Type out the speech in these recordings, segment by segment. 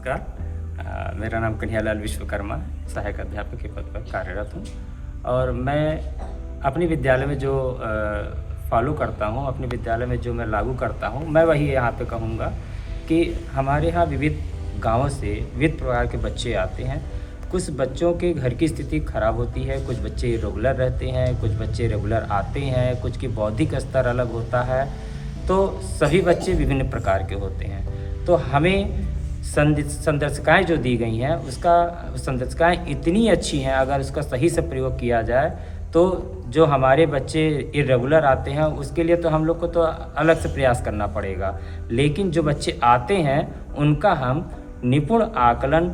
नमस्कार। मेरा नाम कन्हैयालाल विश्वकर्मा, सहायक अध्यापक के पद पर कार्यरत हूँ और मैं अपने विद्यालय में जो फॉलो करता हूँ, अपने विद्यालय में जो मैं लागू करता हूँ, मैं वही यहाँ पे कहूँगा कि हमारे यहाँ विविध गाँवों से विविध प्रकार के बच्चे आते हैं। कुछ बच्चों के घर की स्थिति खराब होती है, कुछ बच्चे रेगुलर रहते हैं, कुछ बच्चे रेगुलर आते हैं, कुछ की बौद्धिक स्तर अलग होता है। तो सभी बच्चे विभिन्न प्रकार के होते हैं। तो हमें संदर्शिकाएँ जो दी गई हैं, उसका संदर्शिकाएँ इतनी अच्छी हैं, अगर उसका सही से प्रयोग किया जाए तो जो हमारे बच्चे इर्रेगुलर आते हैं उसके लिए तो हम लोग को तो अलग से प्रयास करना पड़ेगा, लेकिन जो बच्चे आते हैं उनका हम निपुण आकलन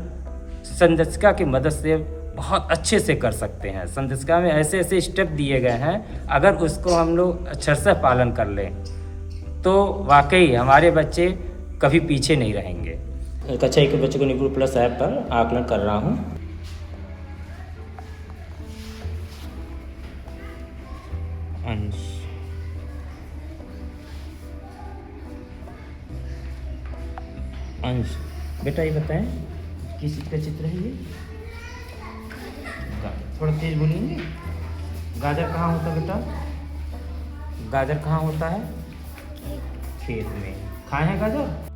संदर्शिका की मदद से बहुत अच्छे से कर सकते हैं। संदर्शिका में ऐसे ऐसे स्टेप दिए गए हैं, अगर उसको हम लोग अक्षरशः पालन कर लें तो वाकई हमारे बच्चे कभी पीछे नहीं रहेंगे। कक्षा 1 के बच्चे को निपुण प्लस ऐप पर आकलन कर रहा हूँ। अंश बेटा ये बताएं किस चीज़ का चित्र है ये? थोड़ा तेज बोलिए। गाजर कहाँ होता है बेटा? गाजर कहाँ होता है? खेत में। खाए हैं गाजर?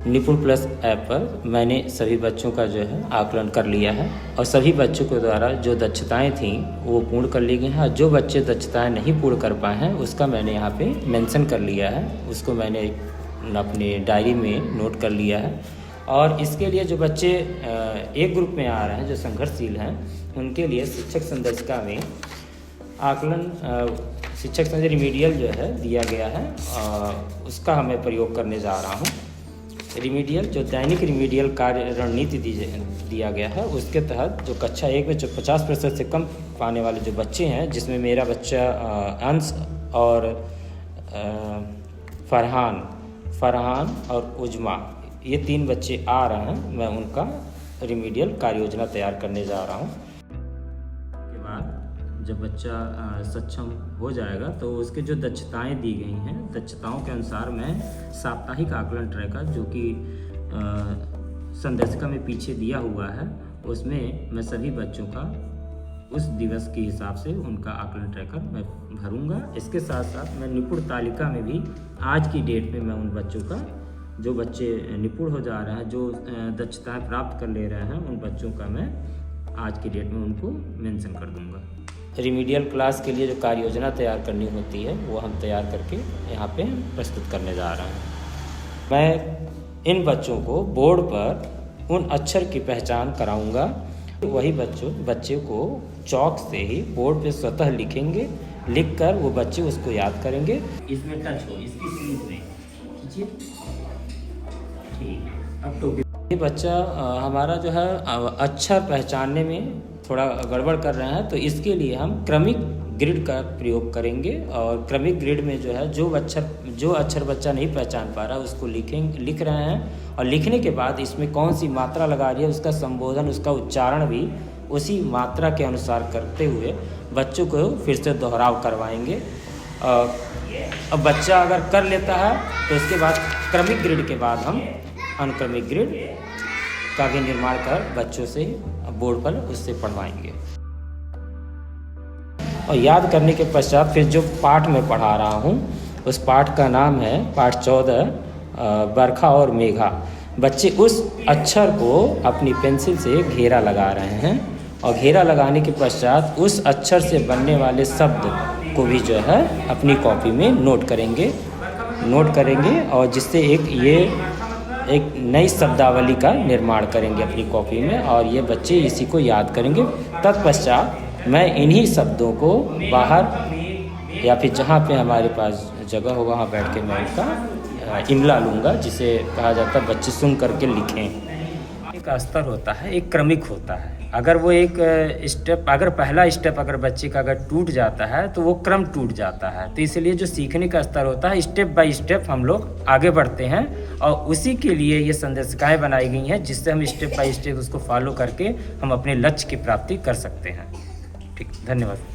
निपुण प्लस ऐप पर मैंने सभी बच्चों का जो है आकलन कर लिया है और सभी बच्चों के द्वारा जो दक्षताएं थीं वो पूर्ण कर ली गई हैं। जो बच्चे दक्षताएं नहीं पूर्ण कर पाए हैं उसका मैंने यहाँ पे मेंशन कर लिया है, उसको मैंने अपने डायरी में नोट कर लिया है। और इसके लिए जो बच्चे एक ग्रुप में आ रहे हैं जो संघर्षशील हैं, उनके लिए शिक्षक संदर्शिका में आकलन शिक्षक संदर्शिका रिमीडियल जो है दिया गया है, उसका मैं प्रयोग करने जा रहा हूँ। रिमीडियल जो दैनिक रिमीडियल कार्य रणनीति दिया गया है, उसके तहत जो कक्षा 1 में जो 50% से कम पाने वाले जो बच्चे हैं, जिसमें मेरा बच्चा अंश और फरहान और उजमा, ये 3 बच्चे आ रहे हैं, मैं उनका रिमीडियल कार्य योजना तैयार करने जा रहा हूँ। के बाद जब बच्चा सक्षम हो जाएगा तो उसके जो दक्षताएं दी गई हैं, दक्षताओं के अनुसार मैं साप्ताहिक आकलन ट्रैकर जो कि संदर्शिका में पीछे दिया हुआ है, उसमें मैं सभी बच्चों का उस दिवस के हिसाब से उनका आकलन ट्रैकर मैं भरूंगा। इसके साथ साथ मैं निपुण तालिका में भी आज की डेट में मैं उन बच्चों का, जो बच्चे निपुण हो जा रहे हैं, जो दक्षताएँ प्राप्त कर ले रहे हैं, उन बच्चों का मैं आज की डेट में उनको मेंशन कर दूंगा। रिमीडियल क्लास के लिए जो कार्य योजना तैयार करनी होती है वो हम तैयार करके यहाँ पे प्रस्तुत करने जा रहे हैं। मैं इन बच्चों को बोर्ड पर उन अक्षर की पहचान कराऊंगा। वही बच्चे को चौक से ही बोर्ड पे स्वतः लिखेंगे, लिखकर वो बच्चे उसको याद करेंगे। इसमें टच हो, इसकी स्लीव में खींचिए। ठीक, अब तो ये बच्चा हमारा जो है अक्षर पहचानने में थोड़ा गड़बड़ कर रहे हैं, तो इसके लिए हम क्रमिक ग्रिड का प्रयोग करेंगे। और क्रमिक ग्रिड में जो है जो अक्षर बच्चा नहीं पहचान पा रहा उसको लिख रहे हैं, और लिखने के बाद इसमें कौन सी मात्रा लगा रही है उसका संबोधन, उसका उच्चारण भी उसी मात्रा के अनुसार करते हुए बच्चों को फिर से दोहराव करवाएंगे। अब बच्चा अगर कर लेता है तो उसके बाद क्रमिक ग्रिड के बाद हम अनुक्रमिक ग्रिड का भी निर्माण कर बच्चों से बोर्ड पर उससे पढ़वाएंगे। और याद करने के पश्चात फिर जो पाठ में पढ़ा रहा हूँ उस पाठ का नाम है पाठ 14 बरखा और मेघा। बच्चे उस अक्षर को अपनी पेंसिल से घेरा लगा रहे हैं और घेरा लगाने के पश्चात उस अक्षर से बनने वाले शब्द को भी जो है अपनी कॉपी में नोट करेंगे और जिससे एक नई शब्दावली का निर्माण करेंगे अपनी कॉपी में, और ये बच्चे इसी को याद करेंगे। तत्पश्चात मैं इन्हीं शब्दों को बाहर या फिर जहाँ पे हमारे पास जगह होगा वहाँ बैठ के मैं उनका इमला लूँगा, जिसे कहा जाता है बच्चे सुन करके लिखें। का स्तर होता है एक क्रमिक होता है। अगर वो एक स्टेप, अगर पहला स्टेप अगर बच्चे का अगर टूट जाता है तो वो क्रम टूट जाता है। तो इसलिए जो सीखने का स्तर होता है स्टेप बाय स्टेप हम लोग आगे बढ़ते हैं और उसी के लिए ये संदेशिकाएँ बनाई गई हैं जिससे हम स्टेप बाय स्टेप उसको फॉलो करके हम अपने लक्ष्य की प्राप्ति कर सकते हैं। ठीक, धन्यवाद।